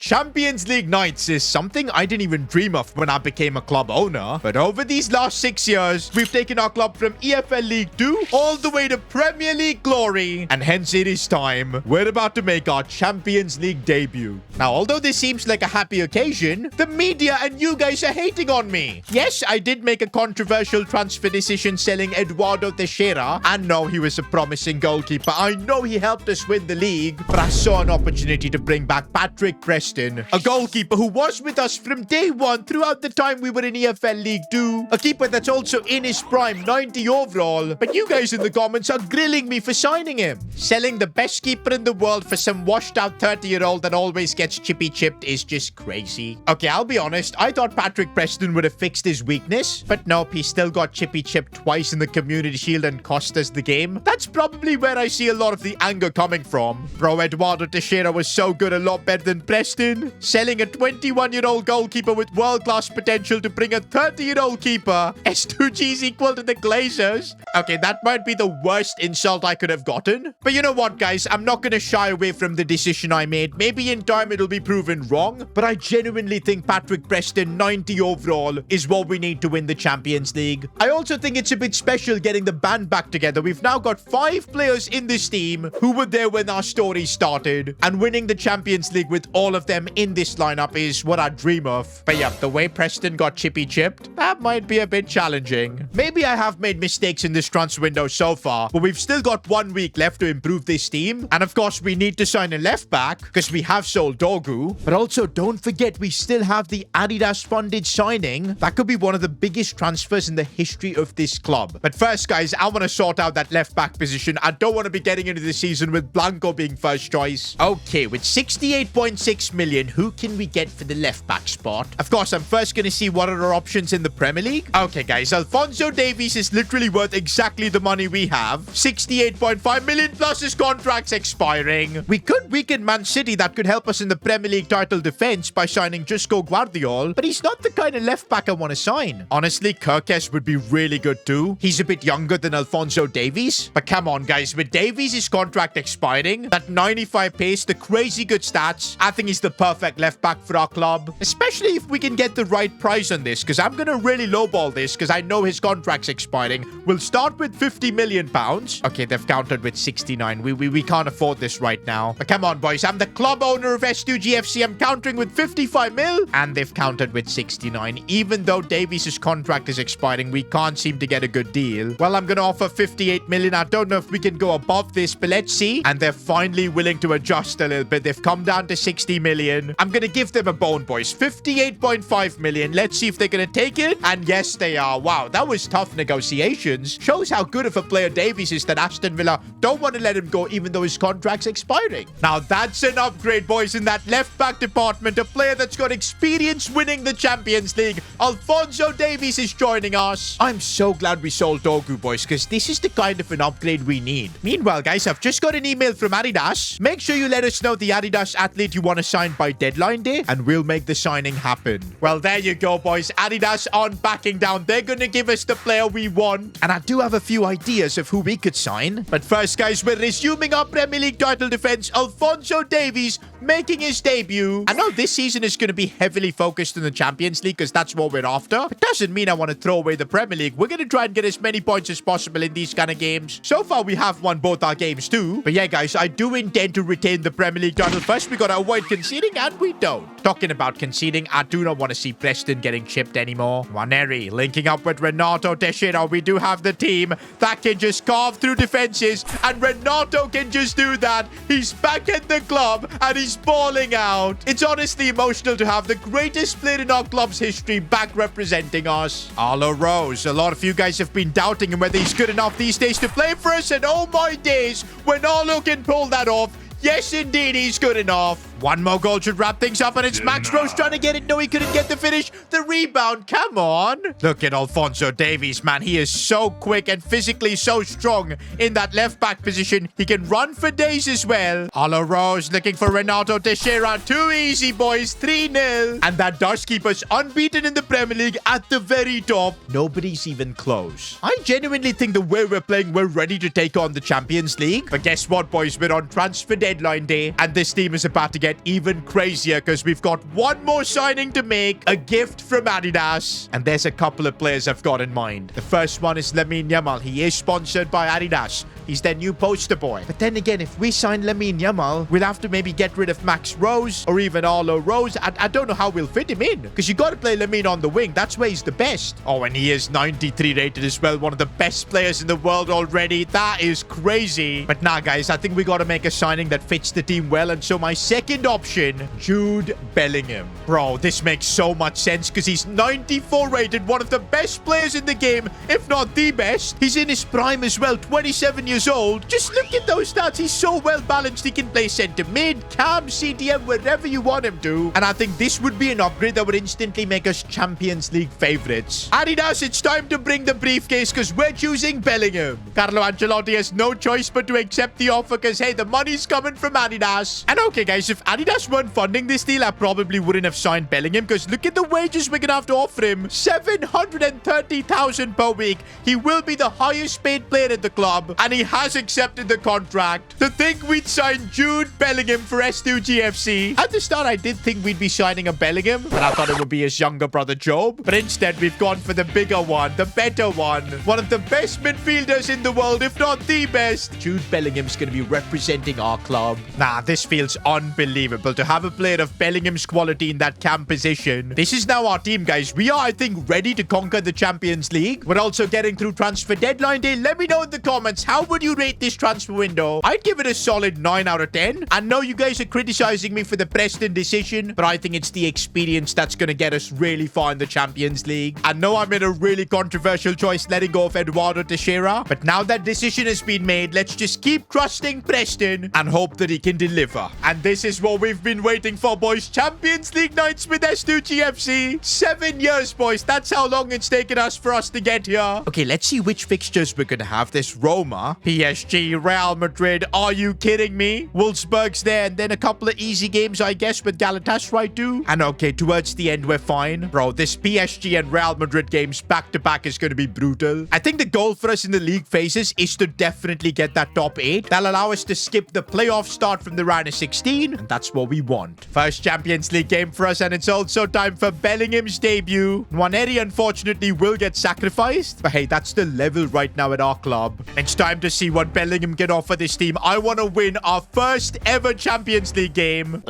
Champions League nights is something I didn't even dream of when I became a club owner. But over these last 6 years, we've taken our club from EFL League 2 all the way to Premier League glory. And hence it is time. We're about to make our Champions League debut. Now, although this seems like a happy occasion, the media and you guys are hating on me. Yes, I did make a controversial transfer decision selling Eduardo Teixeira. And no, he was a promising goalkeeper. I know he helped us win the league, but I saw an opportunity to bring back Patrick Preston, a goalkeeper who was with us from day one throughout the time we were in EFL League 2. A keeper that's also in his prime, 90 overall. But you guys in the comments are grilling me for signing him. Selling the best keeper in the world for some washed out 30-year-old that always gets chippy chipped is just crazy. Okay, I'll be honest, I thought Patrick Preston would have fixed his weakness, but nope, he still got chippy chipped twice in the Community Shield and cost us the game. That's probably where I see a lot of the anger coming from. Bro, Eduardo Teixeira was so good, a lot better than Preston. Selling a 21-year-old goalkeeper with world-class potential to bring a 30-year-old keeper. S2G is equal to the Glazers. Okay, that might be the worst insult I could have gotten. But you know what, guys? I'm not going to shy away from the decision I made. Maybe in time it'll be proven wrong, but I genuinely think Patrick Preston, 90 overall, is what we need to win the Champions League. I also think it's a bit special getting the band back together. We've now got 5 players in this team who were there when our story started, and winning the Champions League with all of them in this lineup is what I dream of. But yeah, the way Preston got chippy chipped, that might be a bit challenging. Maybe I have made mistakes in this transfer window so far, but we've still got 1 week left to improve this team. And of course, we need to sign a left back because we have sold Dogu. But also, don't forget, we still have the Adidas funded signing. That could be one of the biggest transfers in the history of this club. But first, guys, I want to sort out that left back position. I don't want to be getting into the season with Blanco being first choice. Okay, with 68.6 million, who can we get for the left back spot? Of course, I'm first going to see what are our options in the Premier League. Okay, guys, Alphonso Davies is literally worth exactly the money we have. 68.5 million plus his contract's expiring. We could weaken Man City. That could help us in the Premier League title defense by signing Jusco Guardiol, but he's not the kind of left back I want to sign. Honestly, Kirkes would be really good too. He's a bit younger than Alphonso Davies, but come on, guys, with Davies' contract expiring, that 95 pace, the crazy good stats, I think he's the perfect left back for our club, especially if we can get the right price on this, because I'm going to really lowball this because I know his contract's expiring. We'll start with 50 million pounds. Okay, they've countered with 69. We can't afford this right now. But come on, boys. I'm the club owner of S2GFC. I'm countering with 55 mil, and they've countered with 69. Even though Davies' contract is expiring, we can't seem to get a good deal. Well, I'm going to offer 58 million. I don't know if we can go above this, but let's see. And they're finally willing to adjust a little bit. They've come down to 60 million. I'm going to give them a bone, boys. 58.5 million. Let's see if they're going to take it. And yes, they are. Wow, that was tough negotiations. Shows how good of a player Davies is that Aston Villa don't want to let him go even though his contract's expiring. Now, that's an upgrade, boys, in that left-back department. A player that's got experience winning the Champions League. Alphonso Davies is joining us. I'm so glad we sold Dogu, boys, because this is the kind of an upgrade we need. Meanwhile, guys, I've just got an email from Adidas. Make sure you let us know the Adidas athlete you want to sign by deadline day, and we'll make the signing happen. Well, there you go, boys. Adidas aren't backing down. They're going to give us the player we want. And I do have a few ideas of who we could sign. But first, guys, we're resuming our Premier League title defense. Alphonso Davies making his debut. I know this season is going to be heavily focused in the Champions League because that's what we're after. It doesn't mean I want to throw away the Premier League. We're going to try and get as many points as possible in these kind of games. So far, we have won both our games too. But yeah, guys, I do intend to retain the Premier League title. First, we got to avoid conceding, and we don't. Talking about conceding, I do not want to see Preston getting chipped anymore. Waneri linking up with Renato Teixeira. We do have the team that can just carve through defenses, and Renato can just do that. He's back at the club, and he's balling out. It's honestly emotional to have the greatest player in our club's history back representing us. Arlo Rose. A lot of you guys have been doubting him whether he's good enough these days to play for us, and oh my days, when Arlo can pull that off, yes, indeed, he's good enough. One more goal should wrap things up, and it's Max Rose trying to get it. No, he couldn't get the finish. The rebound, come on. Look at Alphonso Davies, man. He is so quick and physically so strong in that left-back position. He can run for days as well. Arlo Rose looking for Renato Teixeira. Too easy, boys. 3-0. And that does keep us unbeaten in the Premier League at the very top. Nobody's even close. I genuinely think the way we're playing, we're ready to take on the Champions League. But guess what, boys? We're on transfer deadline day, and this team is about to get get even crazier because we've got one more signing to make, a gift from Adidas. And there's a couple of players I've got in mind. The first one is Lamine Yamal. He is sponsored by Adidas. He's their new poster boy. But then again, if we sign Lamine Yamal, we'll have to maybe get rid of Max Rose or even Arlo Rose. I don't know how we'll fit him in because you got to play Lamine on the wing. That's where he's the best. Oh, and he is 93 rated as well. One of the best players in the world already. That is crazy. But nah, guys, I think we got to make a signing that fits the team well. And so my second option, Jude Bellingham. Bro, this makes so much sense because he's 94 rated. One of the best players in the game, if not the best. He's in his prime as well, 27 years old. Just look at those stats. He's so well balanced. He can play center mid, cam, CDM, wherever you want him to. And I think this would be an upgrade that would instantly make us Champions League favorites. Adidas, it's time to bring the briefcase because we're choosing Bellingham. Carlo Ancelotti has no choice but to accept the offer because, hey, the money's coming from Adidas. And okay, guys, if Adidas weren't funding this deal, I probably wouldn't have signed Bellingham because look at the wages we're going to have to offer him. 730,000 per week. He will be the highest paid player at the club and he has accepted the contract. To think we'd sign Jude Bellingham for S2GFC. At the start, I did think we'd be signing a Bellingham, but I thought it would be his younger brother Job. But instead, we've gone for the bigger one, the better one. One of the best midfielders in the world, if not the best. Jude Bellingham's going to be representing our club. Nah, this feels unbelievable to have a player of Bellingham's quality in that cam position. This is now our team, guys. We are, I think, ready to conquer the Champions League. We're also getting through transfer deadline day. Let me know in the comments, how would you rate this transfer window? I'd give it a solid 9 out of 10. I know you guys are criticizing me for the Preston decision, but I think it's the experience that's going to get us really far in the Champions League. I know I made a really controversial choice letting go of Eduardo Teixeira, but now that decision has been made, let's just keep trusting Preston and hope that he can deliver. And this is what we've been waiting for, boys. Champions League nights with S2GFC. 7 years, boys. That's how long it's taken us for us to get here. Okay, let's see which fixtures we're going to have. This Roma, PSG, Real Madrid. Are you kidding me? Wolfsburg's there, and then a couple of easy games, I guess, with Galatasaray too. And okay, towards the end, we're fine. Bro, this PSG and Real Madrid games back-to-back is going to be brutal. I think the goal for us in the league phases is to definitely get that top 8. That'll allow us to skip the playoff start from the round of 16, and that's what we want. First Champions League game for us, and it's also time for Bellingham's debut. Nwaneri, unfortunately, will get sacrificed, but hey, that's the level right now at our club. It's time to see what Bellingham can offer this team. I want to win our first ever Champions League game.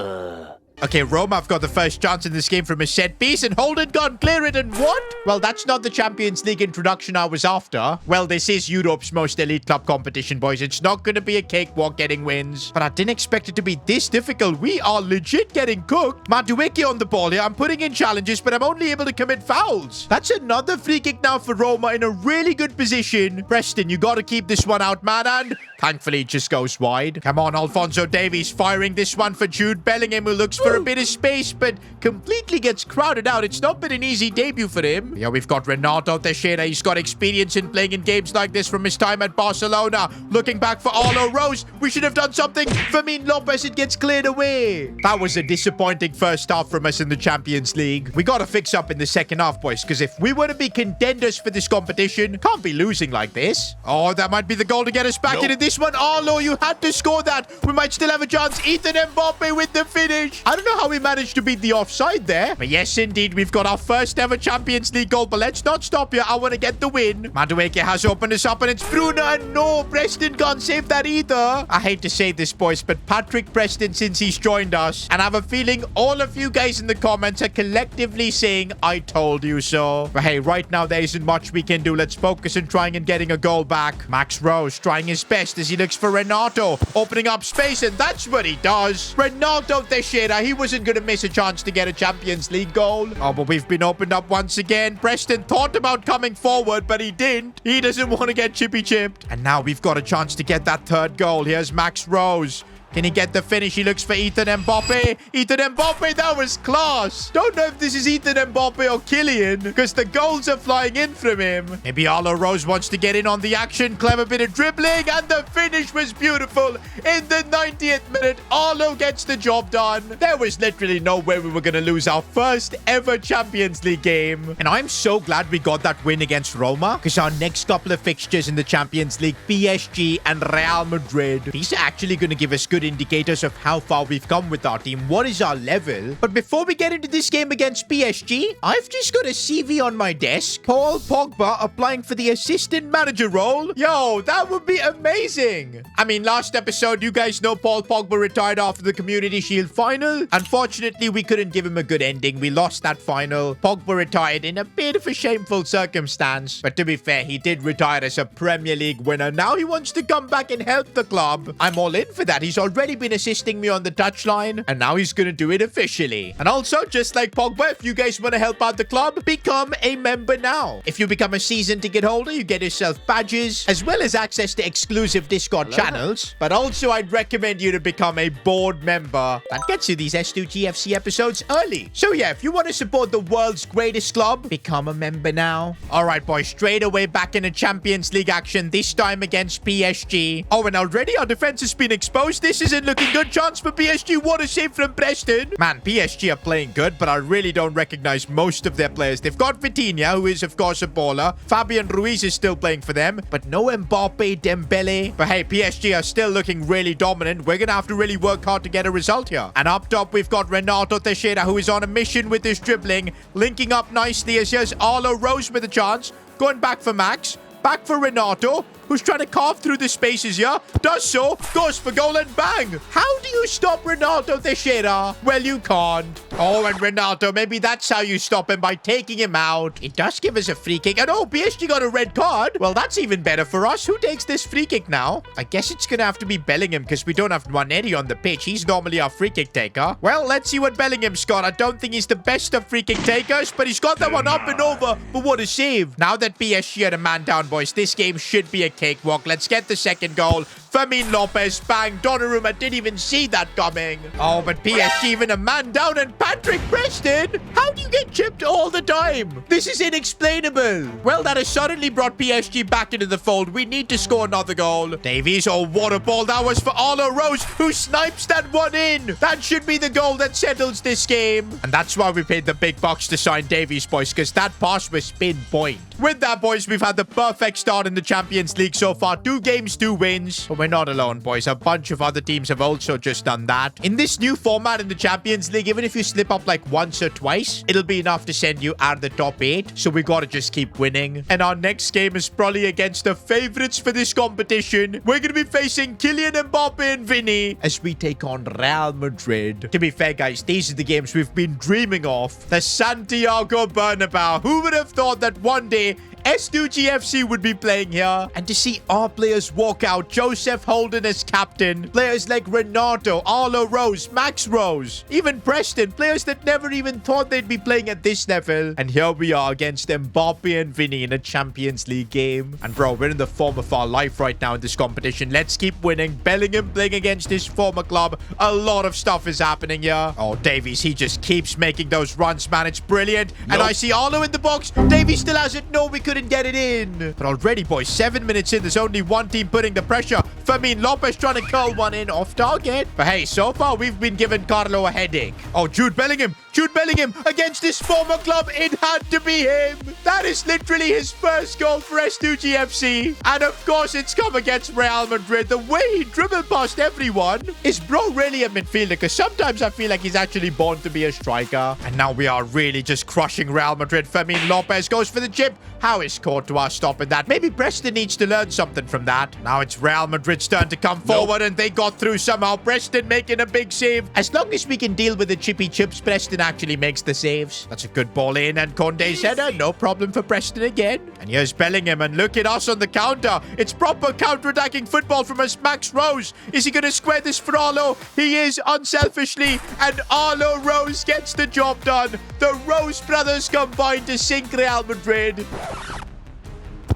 Okay, Roma have got the first chance in this game from a set piece, and Holden can't clear it, and what? Well, that's not the Champions League introduction I was after. Well, this is Europe's most elite club competition, boys. It's not going to be a cakewalk getting wins, but I didn't expect it to be this difficult. We are legit getting cooked. Madueke on the ball here. I'm putting in challenges, but I'm only able to commit fouls. That's another free kick now for Roma in a really good position. Preston, you got to keep this one out, man, and thankfully it just goes wide. Come on, Alphonso Davies firing this one for Jude Bellingham, who looks for a bit of space, but completely gets crowded out. It's not been an easy debut for him. Yeah, we've got Renato Teixeira. He's got experience in playing in games like this from his time at Barcelona. Looking back for Arlo Rose. We should have done something. Fermin Lopez, it gets cleared away. That was a disappointing first half from us in the Champions League. We got to fix up in the second half, boys, because if we were to be contenders for this competition, can't be losing like this. Oh, that might be the goal to get us back into this one. Arlo, you had to score that. We might still have a chance. Ethan Mbappe with the finish. I don't know how we managed to beat the offside there. But yes, indeed, we've got our first ever Champions League goal. But let's not stop here. I want to get the win. Madueke has opened us up, and it's Bruno. And no, Preston can't save that either. I hate to say this, boys, but Patrick Preston, since he's joined us, and I have a feeling all of you guys in the comments are collectively saying, I told you so. But hey, right now, there isn't much we can do. Let's focus on trying and getting a goal back. Max Rose trying his best as he looks for Renato. Opening up space, and that's what he does. Renato Teixeira, he wasn't going to miss a chance to get a Champions League goal. Oh, but we've been opened up once again. Preston thought about coming forward, but he didn't. He doesn't want to get chippy chipped. And now we've got a chance to get that third goal. Here's Max Rose. Can he get the finish? He looks for Ethan Mbappe. Ethan Mbappe, that was class. Don't know if this is Ethan Mbappe or Kylian, because the goals are flying in from him. Maybe Arlo Rose wants to get in on the action. Clever bit of dribbling, and the finish was beautiful. In the 90th minute, Arlo gets the job done. There was literally no way we were going to lose our first ever Champions League game. And I'm so glad we got that win against Roma, because our next couple of fixtures in the Champions League, PSG and Real Madrid, these are actually going to give us good good indicators of how far we've come with our team. What is our level? But before we get into this game against PSG, I've just got a CV on my desk. Paul Pogba applying for the assistant manager role. Yo, that would be amazing. I mean, last episode, you guys know Paul Pogba retired after the Community Shield final. Unfortunately, we couldn't give him a good ending. We lost that final. Pogba retired in a bit of a shameful circumstance. But to be fair, he did retire as a Premier League winner. Now he wants to come back and help the club. I'm all in for that. He's already been assisting me on the touchline, and now he's gonna do it officially. And also, just like Pogba, if you guys want to help out the club, become a member now. If you become a season ticket holder, you get yourself badges, as well as access to exclusive Discord channels. But also, I'd recommend you to become a board member. That gets you these S2GFC episodes early. So yeah, if you want to support the world's greatest club, become a member now. Alright boys, straight away back in the Champions League action, this time against PSG. Oh, and already our defense has been exposed. This isn't looking good. Chance for PSG. What a save from Preston. Man, PSG are playing good, but I really don't recognize most of their players. They've got Vitinha, who is of course a baller. Fabian Ruiz is still playing for them, but no Mbappe, Dembele. But hey, PSG are still looking really dominant. We're gonna have to really work hard to get a result here. And up top, we've got Renato Teixeira, who is on a mission with his dribbling, linking up nicely as here's Arlo Rose with a chance. Going back for Max. Back for Renato, who's trying to carve through the spaces here. Does so, goes for goal and bang. How do you stop Renato Teixeira? Well, you can't. Oh, and Renato, maybe that's how you stop him, by taking him out. It does give us a free kick. And oh, PSG got a red card. Well, that's even better for us. Who takes this free kick now? I guess it's going to have to be Bellingham, because we don't have Nwaneri on the pitch. He's normally our free kick taker. Well, let's see what Bellingham's got. I don't think he's the best of free kick takers, but he's got that one up and over. But what a save. Now that PSG had a man down, boys, this game should be a cakewalk. Let's get the second goal. Fermin Lopez, bang. Donnarumma didn't even see that coming. Oh, but PSG even a man down, and Patrick Preston. How do you get chipped all the time? This is inexplainable. Well, that has suddenly brought PSG back into the fold. We need to score another goal. Davies, oh, what a ball. That was for Arlo Rose, who snipes that one in. That should be the goal that settles this game. And that's why we paid the big bucks to sign Davies, boys, because that pass was pinpoint. With that, boys, we've had the perfect start in the Champions League so far. 2 games, 2 wins. But we're not alone, boys. A bunch of other teams have also just done that. In this new format in the Champions League, even if you slip up like once or twice, it'll be enough to send you out of the top 8. So we gotta just keep winning. And our next game is probably against the favorites for this competition. We're gonna be facing Kylian Mbappe and Vinny as we take on Real Madrid. To be fair, guys, these are the games we've been dreaming of. The Santiago Bernabeu. Who would have thought that one day S2GFC would be playing here? And to see our players walk out, Joseph Holden as captain, players like Renato, Arlo Rose, Max Rose, even Preston, players that never even thought they'd be playing at this level. And here we are against Mbappe and Vinny in a Champions League game. And bro, we're in the form of our life right now in this competition. Let's keep winning. Bellingham playing against his former club. A lot of stuff is happening here. Oh, Davies, he just keeps making those runs, man. It's brilliant. Nope. And I see Arlo in the box. Davies still has it. No, we couldn't get it in. But already, boys, 7 minutes in, there's only one team putting the pressure. Fermin Lopez trying to curl one in off target. But hey, so far we've been giving Carlo a headache. Oh, Jude Bellingham against his former club. It had to be him. That is literally his first goal for S2GFC. And of course, it's come against Real Madrid. The way he dribbled past everyone. Is bro really a midfielder? Because sometimes I feel like he's actually born to be a striker. And now we are really just crushing Real Madrid. Fermin Lopez goes for the chip. How is Courtois stopping that? Maybe Preston needs to learn something from that. Now it's Real Madrid's turn to come forward, and they got through somehow. Preston making a big save. As long as we can deal with the chippy chips, Preston actually makes the saves. That's a good ball in, and Conde's header. No problem for Preston again. And here's Bellingham, and look at us on the counter. It's proper counter-attacking football from us. Max Rose. Is he going to square this for Arlo? He is, unselfishly, and Arlo Rose gets the job done. The Rose brothers combine to sink Real Madrid.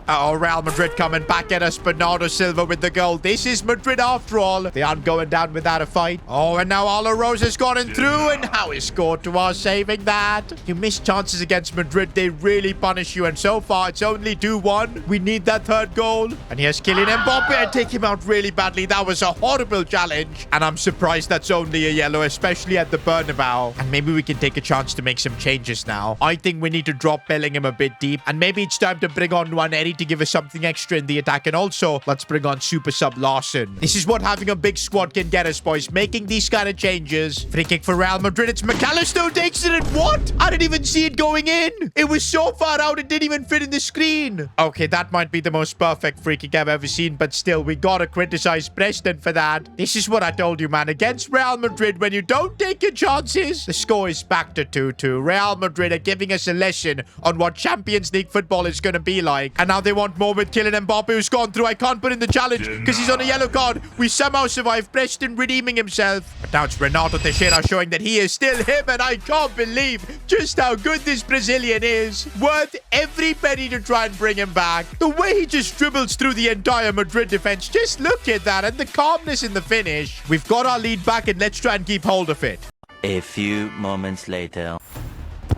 Oh, Real Madrid coming back at us. Bernardo Silva with the goal. This is Madrid after all. They aren't going down without a fight. Oh, and now Arlo Rose has gotten through. And how is Courtois saving that? You miss chances against Madrid. They really punish you. And so far, it's only 2-1. We need that third goal. And here's Kylian Mbappe. And take him out really badly. That was a horrible challenge. And I'm surprised that's only a yellow, especially at the Bernabeu. And maybe we can take a chance to make some changes now. I think we need to drop Bellingham a bit deep. And maybe it's time to bring on Nwaneri to give us something extra in the attack. And also, let's bring on Super Sub Larson. This is what having a big squad can get us, boys. Making these kind of changes. Free kick for Real Madrid. It's McAllister who takes it. And what? I didn't even see it going in. It was so far out, it didn't even fit in the screen. Okay, that might be the most perfect free kick I've ever seen. But still, we gotta criticize Preston for that. This is what I told you, man. Against Real Madrid, when you don't take your chances, the score is back to 2-2. Real Madrid are giving us a lesson on what Champions League football is going to be like. And now they want more with Kylian Mbappe, who's gone through. I can't put in the challenge because he's on a yellow card. We somehow survived. Preston redeeming himself. But now it's Renato Teixeira showing that he is still him. And I can't believe just how good this Brazilian is. Worth every penny to try and bring him back. The way he just dribbles through the entire Madrid defense. Just look at that. And the calmness in the finish. We've got our lead back and let's try and keep hold of it. A few moments later.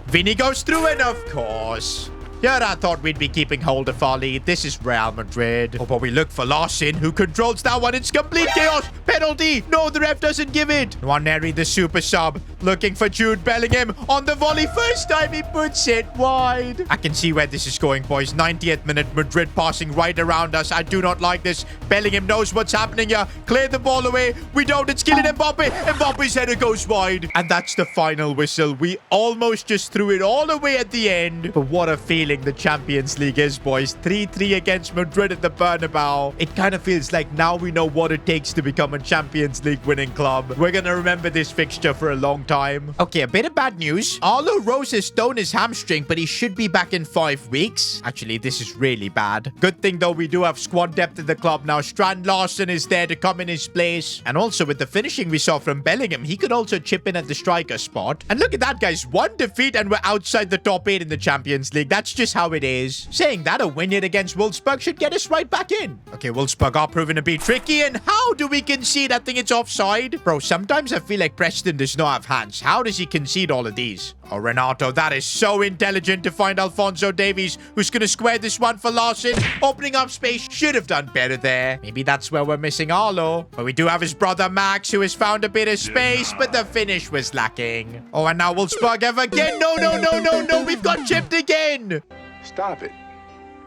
Vini goes through and of course. Yeah, I thought we'd be keeping hold of our lead. This is Real Madrid. Oh, but we look for Larson, who controls that one. It's complete chaos. Penalty. No, the ref doesn't give it. Nwaneri, the super sub, looking for Jude Bellingham on the volley. First time he puts it wide. I can see where this is going, boys. 90th minute, Madrid passing right around us. I do not like this. Bellingham knows what's happening here. Clear the ball away. We don't. It's Kylian Mbappe. Mbappe's header goes wide. And that's the final whistle. We almost just threw it all away at the end. But what a feeling the Champions League is, boys. 3-3 against Madrid at the Bernabeu. It kind of feels like now we know what it takes to become a Champions League winning club. We're gonna remember this fixture for a long time. Okay, a bit of bad news. Arlo Rose has torn his hamstring, but he should be back in 5 weeks. Actually, this is really bad. Good thing though, we do have squad depth in the club now. Strand Larson is there to come in his place. And also with the finishing we saw from Bellingham, he could also chip in at the striker spot. And look at that, guys. 1 defeat and we're outside the top 8 in the Champions League. That's just how it is. Saying that, a win yet against Wolfsburg should get us right back in. Okay, Wolfsburg are proven to be tricky. And how do we concede? I think it's offside. Bro, sometimes I feel like Preston does not have hands. How does he concede all of these? Oh, Renato, that is so intelligent to find Alphonso Davies, who's going to square this one for Larson. Opening up space. Should have done better there. Maybe that's where we're missing Arlo. But we do have his brother Max, who has found a bit of space, but the finish was lacking. Oh, and now Wolfsburg have again. No, no, no, no, no. We've got chipped again. Stop it.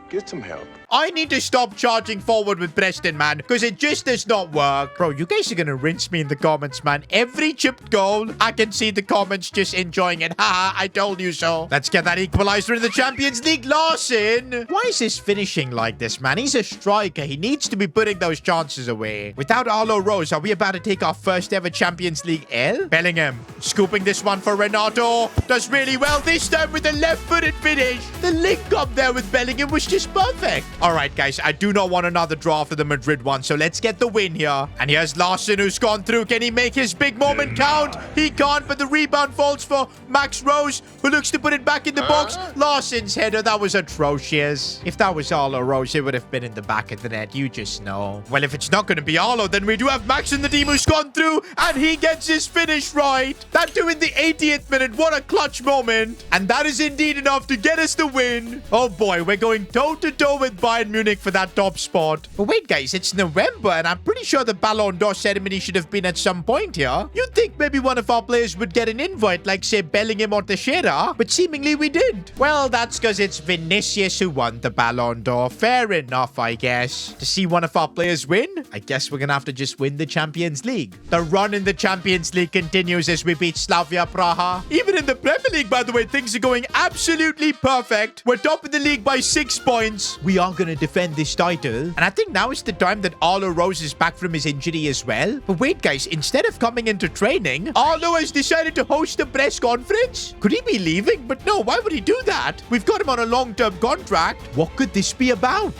Get some help. I need to stop charging forward with Preston, man, because it just does not work. Bro, you guys are going to rinse me in the comments, man. Every chipped goal, I can see the comments just enjoying it. Haha, I told you so. Let's get that equalizer in the Champions League. Larson. Why is this finishing like this, man? He's a striker. He needs to be putting those chances away. Without Arlo Rose, are we about to take our first ever Champions League L? Bellingham scooping this one for Renato. Does really well this time with a left-footed finish. The link up there with Bellingham was just perfect. All right, guys, I do not want another draw after the Madrid one, so let's get the win here. And here's Larson, who's gone through. Can he make his big moment count? He can't, but the rebound falls for Max Rose, who looks to put it back in the box. Larson's header, that was atrocious. If that was Arlo Rose, it would have been in the back of the net. You just know. Well, if it's not going to be Arlo, then we do have Max in the team who's gone through, and he gets his finish right. That too in the 80th minute. What a clutch moment. And that is indeed enough to get us the win. Oh boy, we're going toe-to-toe with Bayern Munich for that top spot. But wait, guys, it's November, and I'm pretty sure the Ballon d'Or ceremony should have been at some point here. You'd think maybe one of our players would get an invite, like, say, Bellingham or Teixeira, but seemingly we didn't. Well, that's because it's Vinicius who won the Ballon d'Or. Fair enough, I guess. To see one of our players win, I guess we're gonna have to just win the Champions League. The run in the Champions League continues as we beat Slavia Praha. Even in the Premier League, by the way, things are going absolutely perfect. We're top of the league by 6 points. We are gonna defend this title. And I think now is the time that Arlo Rose is back from his injury as well. But wait, guys, instead of coming into training, Arlo has decided to host a press conference. Could he be leaving? But no, why would he do that? We've got him on a long-term contract. What could this be about?